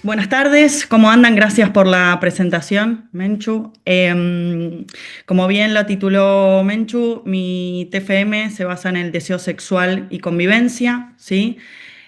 Buenas tardes, ¿cómo andan? Gracias por la presentación, Menchu. Como bien lo tituló Menchu, mi TFM se basa en el deseo sexual y convivencia, ¿sí?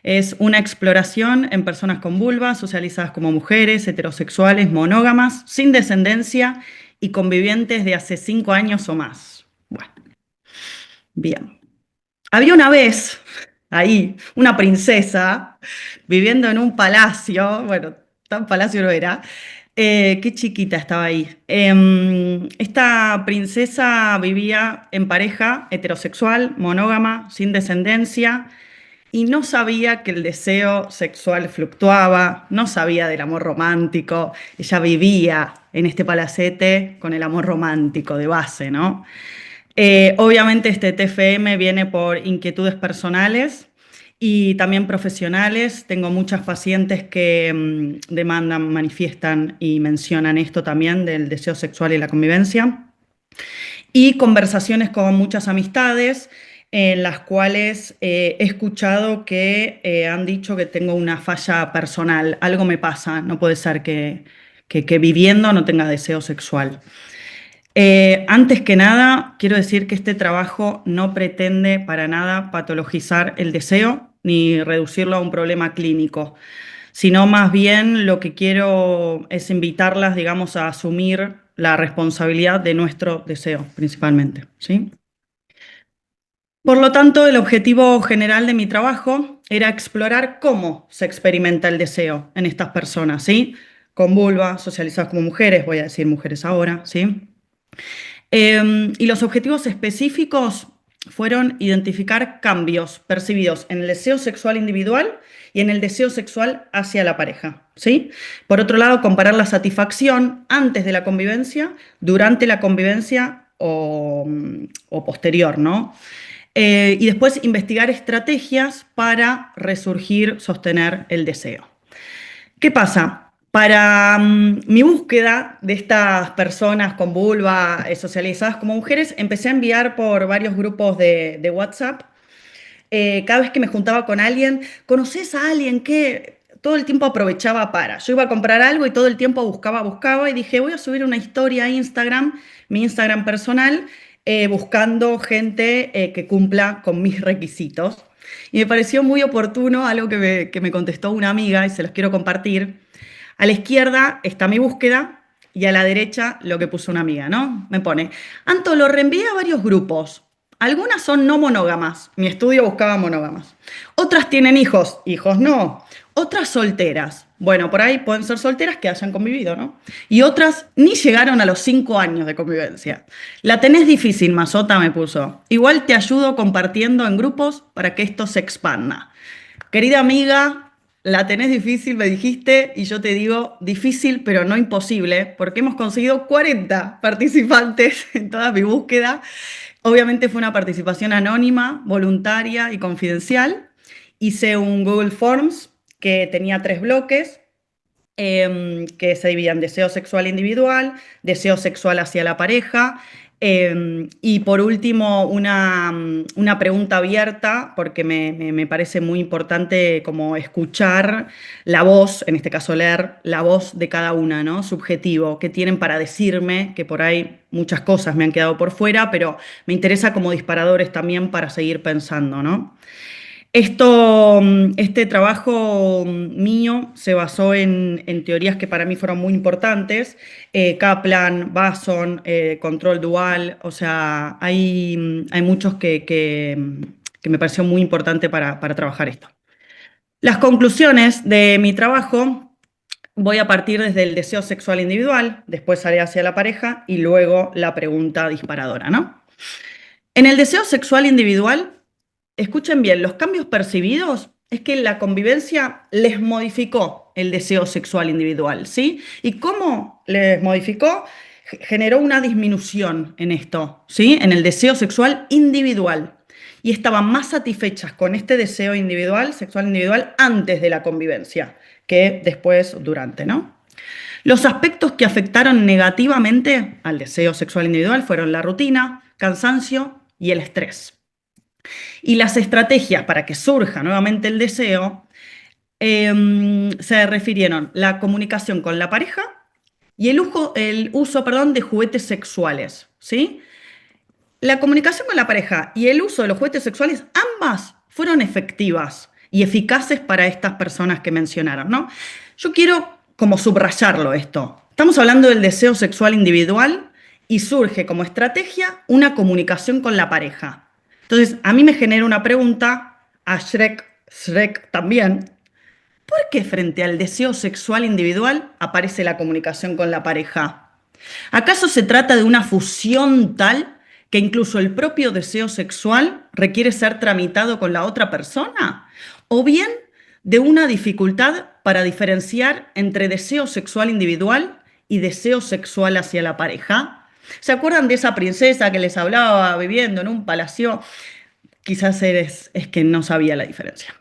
Es una exploración en personas con vulva, socializadas como mujeres, heterosexuales, monógamas, sin descendencia y convivientes de hace 5 años o más. Bueno, bien. Había una vez, ahí, una princesa viviendo en un palacio, bueno, tan palacio no era, qué chiquita estaba ahí. Esta princesa vivía en pareja heterosexual, monógama, sin descendencia, y no sabía que el deseo sexual fluctuaba, no sabía del amor romántico, ella vivía en este palacete con el amor romántico de base, ¿no? Obviamente este TFM viene por inquietudes personales y también profesionales. Tengo muchas pacientes que demandan, manifiestan y mencionan esto también del deseo sexual y la convivencia. Y conversaciones con muchas amistades en las cuales he escuchado que han dicho que tengo una falla personal, algo me pasa, no puede ser que viviendo no tenga deseo sexual. Antes que nada, quiero decir que este trabajo no pretende para nada patologizar el deseo ni reducirlo a un problema clínico, sino más bien lo que quiero es invitarlas, digamos, a asumir la responsabilidad de nuestro deseo, principalmente, ¿sí? Por lo tanto, el objetivo general de mi trabajo era explorar cómo se experimenta el deseo en estas personas, ¿sí? Con vulva, socializadas como mujeres, voy a decir mujeres ahora, ¿sí? Y los objetivos específicos fueron identificar cambios percibidos en el deseo sexual individual y en el deseo sexual hacia la pareja, ¿sí? Por otro lado, comparar la satisfacción antes de la convivencia, durante la convivencia o posterior, ¿no? Y después investigar estrategias para resurgir, sostener el deseo. ¿Qué pasa? Para mi búsqueda de estas personas con vulva socializadas como mujeres, empecé a enviar por varios grupos de WhatsApp. Cada vez que me juntaba con alguien, ¿conoces a alguien que todo el tiempo aprovechaba para? Yo iba a comprar algo y todo el tiempo buscaba y dije, voy a subir una historia a Instagram, mi Instagram personal, buscando gente que cumpla con mis requisitos. Y me pareció muy oportuno algo que me contestó una amiga y se los quiero compartir. A la izquierda está mi búsqueda y a la derecha lo que puso una amiga, ¿no? Me pone, Anto, lo reenvié a varios grupos. Algunas son no monógamas. Mi estudio buscaba monógamas. Otras tienen hijos. Hijos no. Otras solteras. Bueno, por ahí pueden ser solteras que hayan convivido, ¿no? Y otras ni llegaron a los 5 años de convivencia. La tenés difícil, Mazota, me puso. Igual te ayudo compartiendo en grupos para que esto se expanda. Querida amiga, la tenés difícil, me dijiste, y yo te digo difícil, pero no imposible, porque hemos conseguido 40 participantes en toda mi búsqueda. Obviamente fue una participación anónima, voluntaria y confidencial. Hice un Google Forms que tenía 3 bloques que se dividían deseo sexual individual, deseo sexual hacia la pareja y por último una pregunta abierta porque me parece muy importante como escuchar la voz, en este caso leer la voz de cada una, ¿no? Subjetivo, qué tienen para decirme, que por ahí muchas cosas me han quedado por fuera, pero me interesa como disparadores también para seguir pensando, ¿no? Este trabajo mío se basó en teorías que para mí fueron muy importantes, Kaplan, Basson, control dual, o sea, hay muchos que me pareció muy importante para trabajar esto. Las conclusiones de mi trabajo, voy a partir desde el deseo sexual individual, después haré hacia la pareja y luego la pregunta disparadora, ¿no? En el deseo sexual individual, escuchen bien, los cambios percibidos es que la convivencia les modificó el deseo sexual individual, ¿sí? ¿Y cómo les modificó? Generó una disminución en esto, ¿sí? En el deseo sexual individual. Y estaban más satisfechas con este deseo individual, sexual individual, antes de la convivencia que después, durante, ¿no? Los aspectos que afectaron negativamente al deseo sexual individual fueron la rutina, cansancio y el estrés. Y las estrategias para que surja nuevamente el deseo se refirieron la comunicación con la pareja y el uso, perdón, de juguetes sexuales, ¿sí? La comunicación con la pareja y el uso de los juguetes sexuales, ambas fueron efectivas y eficaces para estas personas que mencionaron, ¿no? Yo quiero como subrayarlo esto. Estamos hablando del deseo sexual individual y surge como estrategia una comunicación con la pareja. Entonces, a mí me genera una pregunta, a Shrek también, ¿por qué frente al deseo sexual individual aparece la comunicación con la pareja? ¿Acaso se trata de una fusión tal que incluso el propio deseo sexual requiere ser tramitado con la otra persona? ¿O bien de una dificultad para diferenciar entre deseo sexual individual y deseo sexual hacia la pareja? ¿Se acuerdan de esa princesa que les hablaba viviendo en un palacio? Quizás es que no sabía la diferencia.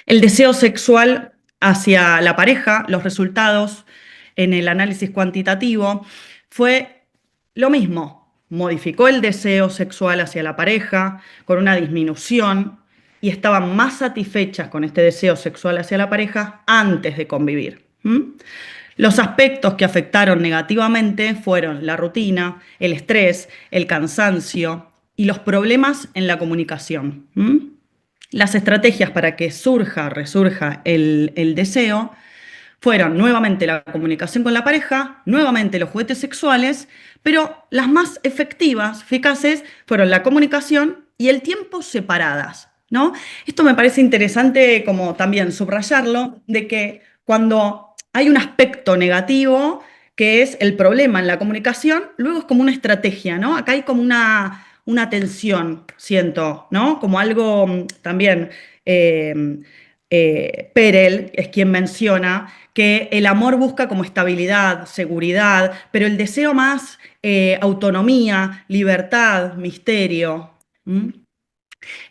El deseo sexual hacia la pareja, los resultados en el análisis cuantitativo, fue lo mismo. Modificó el deseo sexual hacia la pareja con una disminución y estaban más satisfechas con este deseo sexual hacia la pareja antes de convivir. Los aspectos que afectaron negativamente fueron la rutina, el estrés, el cansancio y los problemas en la comunicación. Las estrategias para que resurja el deseo fueron nuevamente la comunicación con la pareja, nuevamente los juguetes sexuales, pero las más efectivas, eficaces, fueron la comunicación y el tiempo separadas, ¿no? Esto me parece interesante como también subrayarlo, de que cuando hay un aspecto negativo, que es el problema en la comunicación, luego es como una estrategia, ¿no? Acá hay como una tensión, siento, ¿no? Como algo también, Perel es quien menciona que el amor busca como estabilidad, seguridad, pero el deseo más autonomía, libertad, misterio. ¿Mm?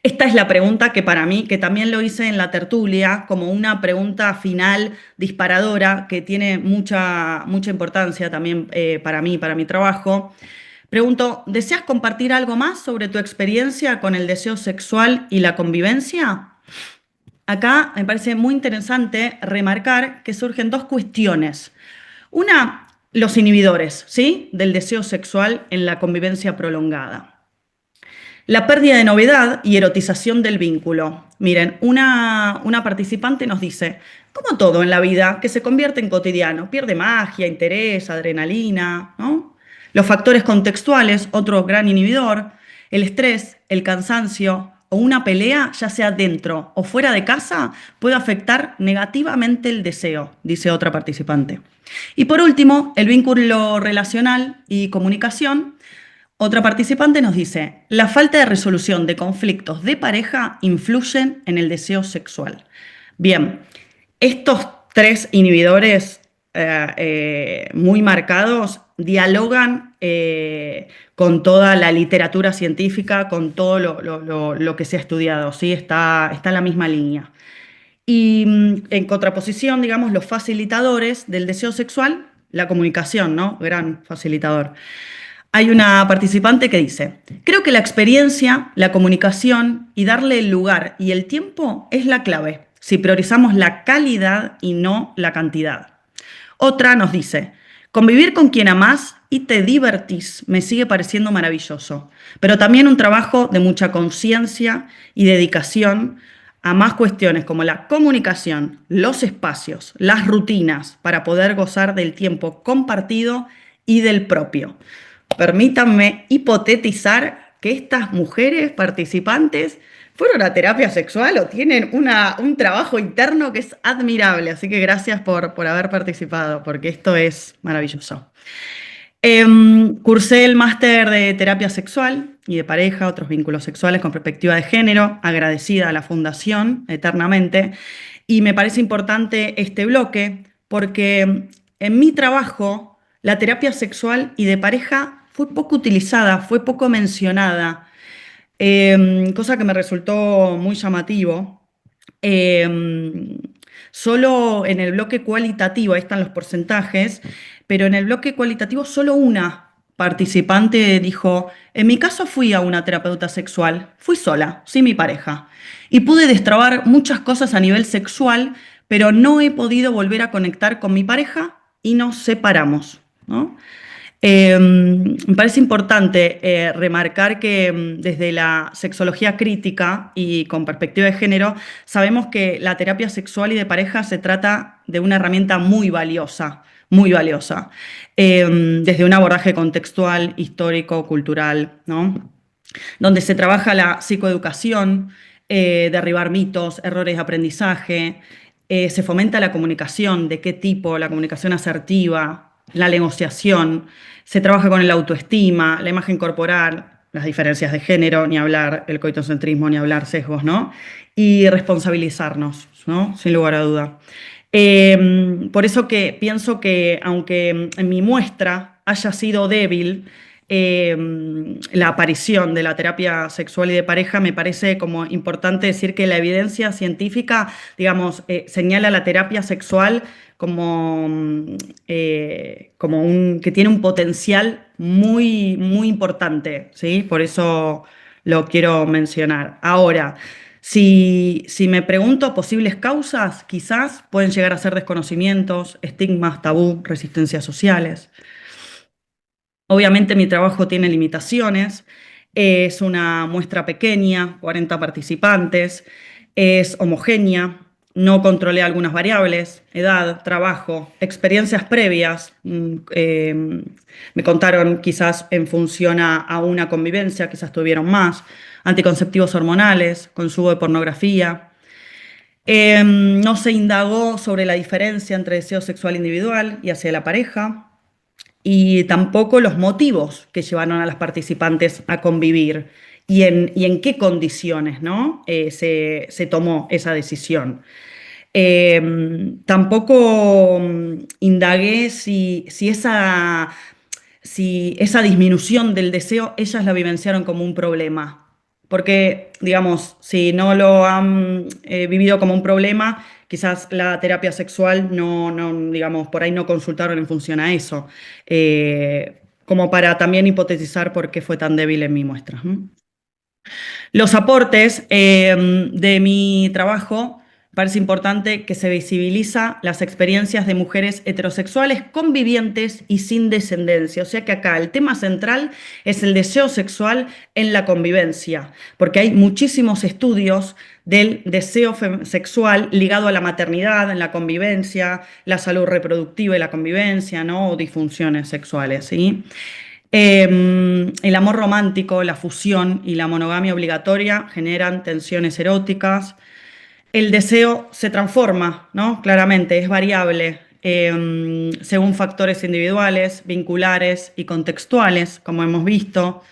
Esta es la pregunta que para mí, que también lo hice en la tertulia, como una pregunta final disparadora que tiene mucha importancia también para mí, para mi trabajo. Pregunto, ¿deseas compartir algo más sobre tu experiencia con el deseo sexual y la convivencia? Acá me parece muy interesante remarcar que surgen dos cuestiones. Una, los inhibidores, ¿sí? Del deseo sexual en la convivencia prolongada. La pérdida de novedad y erotización del vínculo. Miren, una participante nos dice, como todo en la vida, que se convierte en cotidiano, pierde magia, interés, adrenalina, ¿no? Los factores contextuales, otro gran inhibidor, el estrés, el cansancio o una pelea, ya sea dentro o fuera de casa, puede afectar negativamente el deseo, dice otra participante. Y por último, el vínculo relacional y comunicación. Otra participante nos dice, la falta de resolución de conflictos de pareja influyen en el deseo sexual. Bien, estos tres inhibidores muy marcados dialogan con toda la literatura científica, con todo lo que se ha estudiado, ¿sí? Está en la misma línea. Y en contraposición, digamos, los facilitadores del deseo sexual, la comunicación, ¿no? Gran facilitador. Hay una participante que dice, creo que la experiencia, la comunicación y darle el lugar y el tiempo es la clave, si priorizamos la calidad y no la cantidad. Otra nos dice, convivir con quien amás y te divertís me sigue pareciendo maravilloso, pero también un trabajo de mucha conciencia y dedicación a más cuestiones como la comunicación, los espacios, las rutinas para poder gozar del tiempo compartido y del propio. Permítanme hipotetizar que estas mujeres participantes fueron a terapia sexual o tienen un trabajo interno que es admirable. Así que gracias por haber participado, porque esto es maravilloso. Cursé el máster de terapia sexual y de pareja, otros vínculos sexuales con perspectiva de género, agradecida a la Fundación eternamente. Y me parece importante este bloque porque en mi trabajo la terapia sexual y de pareja fue poco utilizada, fue poco mencionada, cosa que me resultó muy llamativo. Eh, Solo en el bloque cualitativo, ahí están los porcentajes, pero en el bloque cualitativo solo una participante dijo, en mi caso fui a una terapeuta sexual, fui sola, sin mi pareja, y pude destrabar muchas cosas a nivel sexual, pero no he podido volver a conectar con mi pareja y nos separamos, ¿no? Me parece importante remarcar que desde la sexología crítica y con perspectiva de género, sabemos que la terapia sexual y de pareja se trata de una herramienta muy valiosa, desde un abordaje contextual, histórico, cultural, ¿no? Donde se trabaja la psicoeducación, derribar mitos, errores de aprendizaje, se fomenta la comunicación, de qué tipo, la comunicación asertiva, la negociación, se trabaja con el autoestima, la imagen corporal, las diferencias de género, ni hablar, el coitocentrismo, ni hablar sesgos, ¿no? Y responsabilizarnos, ¿no? Sin lugar a duda. Por eso que pienso que aunque en mi muestra haya sido débil, la aparición de la terapia sexual y de pareja, me parece como importante decir que la evidencia científica, digamos, señala la terapia sexual como, que tiene un potencial muy importante, ¿sí? Por eso lo quiero mencionar. Ahora, si me pregunto posibles causas, quizás pueden llegar a ser desconocimientos, estigmas, tabú, resistencias sociales. Obviamente mi trabajo tiene limitaciones, es una muestra pequeña, 40 participantes, es homogénea, no controlé algunas variables, edad, trabajo, experiencias previas, me contaron quizás en función a una convivencia, quizás tuvieron más, anticonceptivos hormonales, consumo de pornografía. No se indagó sobre la diferencia entre deseo sexual individual y hacia la pareja y tampoco los motivos que llevaron a las participantes a convivir y en qué condiciones, ¿no? Se tomó esa decisión. Tampoco indagué si esa disminución del deseo ellas la vivenciaron como un problema. Porque, digamos, si no lo han vivido como un problema, quizás la terapia sexual digamos, por ahí no consultaron en función a eso. Como para también hipotetizar por qué fue tan débil en mi muestra. Los aportes de mi trabajo, parece importante que se visibiliza las experiencias de mujeres heterosexuales convivientes y sin descendencia. O sea que acá el tema central es el deseo sexual en la convivencia, porque hay muchísimos estudios del deseo sexual ligado a la maternidad, en la convivencia, la salud reproductiva y la convivencia, ¿no? O disfunciones sexuales, ¿sí? El amor romántico, la fusión y la monogamia obligatoria generan tensiones eróticas. El deseo se transforma, ¿no? Claramente, es variable según factores individuales, vinculares y contextuales, como hemos visto.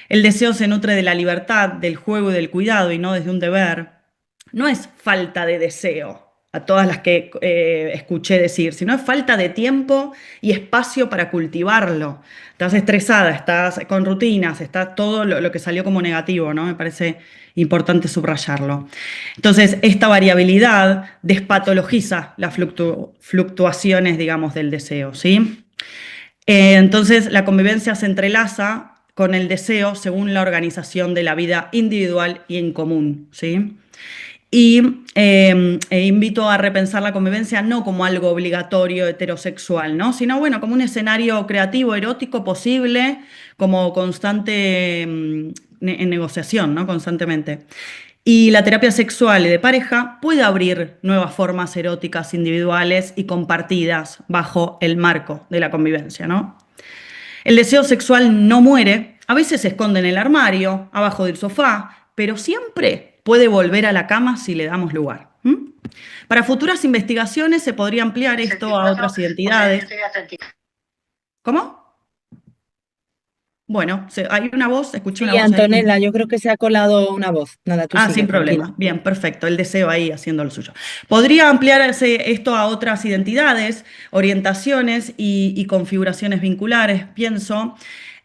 El deseo se nutre de la libertad, del juego y del cuidado y no desde un deber. No es falta de deseo, a todas las que escuché decir, sino es falta de tiempo y espacio para cultivarlo. Estás estresada, estás con rutinas, está todo lo que salió como negativo, ¿no? Me parece importante subrayarlo. Entonces, esta variabilidad despatologiza las fluctuaciones, digamos, del deseo, ¿sí? Entonces, la convivencia se entrelaza con el deseo según la organización de la vida individual y en común, ¿sí? Y invito a repensar la convivencia no como algo obligatorio heterosexual, ¿no? Sino, bueno, como un escenario creativo, erótico posible, como constante en negociación, ¿no? Constantemente. Y la terapia sexual y de pareja puede abrir nuevas formas eróticas individuales y compartidas bajo el marco de la convivencia, ¿no? El deseo sexual no muere, a veces se esconde en el armario, abajo del sofá, pero siempre puede volver a la cama si le damos lugar. Para futuras investigaciones se podría ampliar esto a otras identidades. ¿Cómo? Bueno, hay una voz, escuché una Sí, voz ahí. Antonella, yo creo que se ha colado una voz. Nada, tú Ah, sigue, sin tranquila. problema. Bien, perfecto. El deseo ahí haciendo lo suyo. Podría ampliarse esto a otras identidades, orientaciones y configuraciones vinculares, pienso.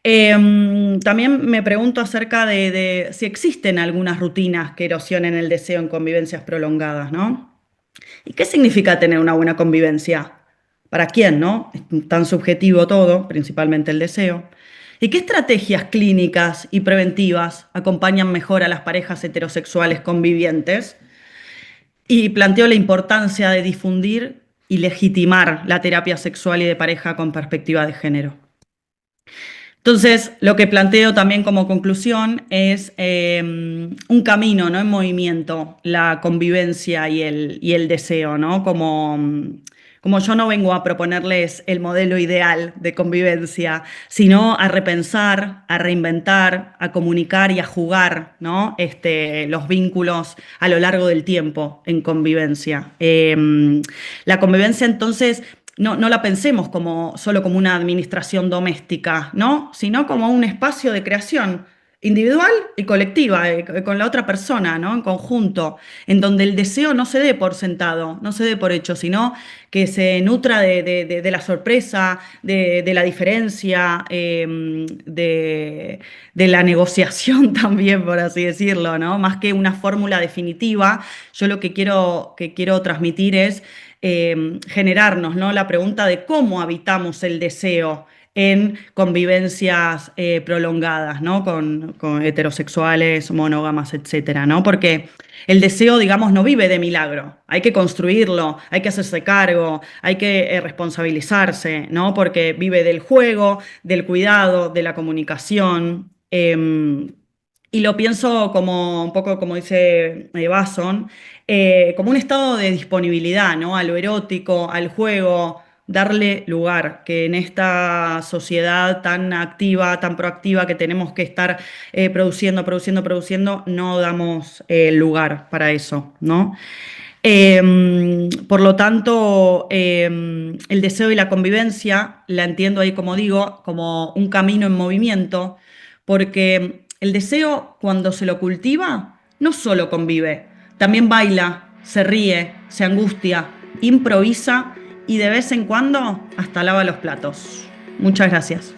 También me pregunto acerca de si existen algunas rutinas que erosionen el deseo en convivencias prolongadas, ¿no? ¿Y qué significa tener una buena convivencia? ¿Para quién, no? Es tan subjetivo todo, principalmente el deseo. ¿Y qué estrategias clínicas y preventivas acompañan mejor a las parejas heterosexuales convivientes? Y planteo la importancia de difundir y legitimar la terapia sexual y de pareja con perspectiva de género. Entonces, lo que planteo también como conclusión es un camino, ¿no? En movimiento, la convivencia y el deseo, ¿no? Como yo no vengo a proponerles el modelo ideal de convivencia, sino a repensar, a reinventar, a comunicar y a jugar, ¿no? Los vínculos a lo largo del tiempo en convivencia. La convivencia entonces no la pensemos solo como una administración doméstica, ¿no? Sino como un espacio de creación individual y colectiva, con la otra persona, ¿no? En conjunto, en donde el deseo no se dé por sentado, no se dé por hecho, sino que se nutra de la sorpresa, de la diferencia, de la negociación también, por así decirlo, ¿no? Más que una fórmula definitiva, yo lo que quiero transmitir es generarnos, ¿no? La pregunta de cómo habitamos el deseo en convivencias prolongadas, ¿no? Con heterosexuales, monógamas, etcétera, ¿no? Porque el deseo, digamos, no vive de milagro. Hay que construirlo, hay que hacerse cargo, hay que responsabilizarse, ¿no? Porque vive del juego, del cuidado, de la comunicación. Y lo pienso como un poco como dice Bason, como un estado de disponibilidad, ¿no? A lo erótico, al juego, darle lugar, que en esta sociedad tan activa, tan proactiva que tenemos que estar produciendo, no damos lugar para eso, ¿no? Por lo tanto, el deseo y la convivencia la entiendo ahí, como digo, como un camino en movimiento, porque el deseo, cuando se lo cultiva, no solo convive, también baila, se ríe, se angustia, improvisa y de vez en cuando hasta lava los platos. Muchas gracias.